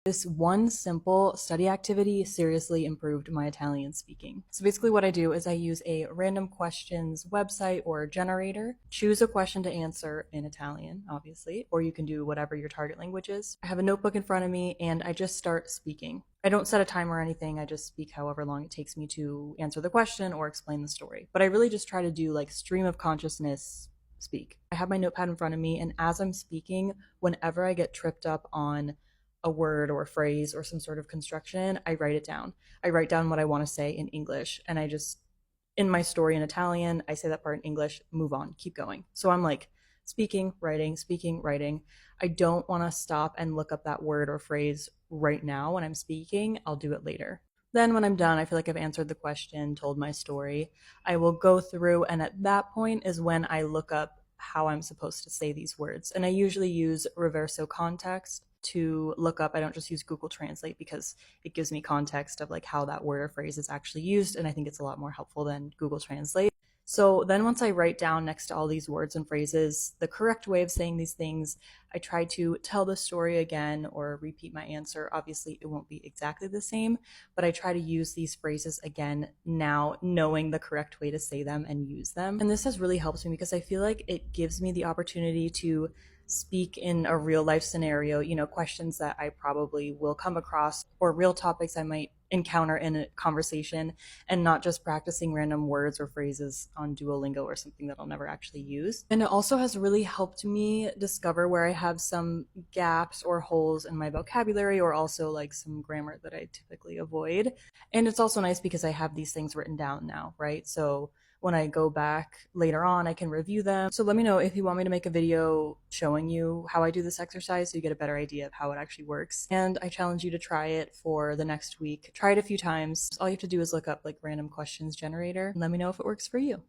This one simple study activity seriously improved my Italian speaking. So basically what I do is I use a random questions website or generator, choose a question to answer in Italian, obviously, or you can do whatever your target language is. I have a notebook in front of me and I just start speaking. I don't set a timer or anything. I just speak however long it takes me to answer the question or explain the story. But I really just try to do like stream of consciousness speak. I have my notepad in front of me, and as I'm speaking, whenever I get tripped up on a word or a phrase or some sort of construction, I write it down. I write down what I want to say in English, and I just, in my story in Italian, I say that part in English, move on, keep going. So I'm like speaking, writing, speaking, writing. I don't want to stop and look up that word or phrase right now when I'm speaking. I'll do it later. Then, when I'm done, I feel like I've answered the question, told my story. I will go through, and at that point is when I look up how I'm supposed to say these words. And I usually use reverso context to look up. I don't just use Google Translate because it gives me context of like how that word or phrase is actually used, and I think it's a lot more helpful than Google Translate. So then once I write down next to all these words and phrases the correct way of saying these things, I try to tell the story again or repeat my answer. Obviously, it won't be exactly the same, but I try to use these phrases again now, knowing the correct way to say them and use them. And this has really helped me because I feel like it gives me the opportunity to speak in a real life scenario, questions that I probably will come across or real topics I might encounter in a conversation, and not just practicing random words or phrases on Duolingo or something that I'll never actually use. And it also has really helped me discover where I have some gaps or holes in my vocabulary, or also like some grammar that I typically avoid. And it's also nice because I have these things written down now, right? So when I go back later on, I can review them. So let me know if you want me to make a video showing you how I do this exercise so you get a better idea of how it actually works. And I challenge you to try it for the next week. Try it a few times. All you have to do is look up like random questions generator and let me know if it works for you.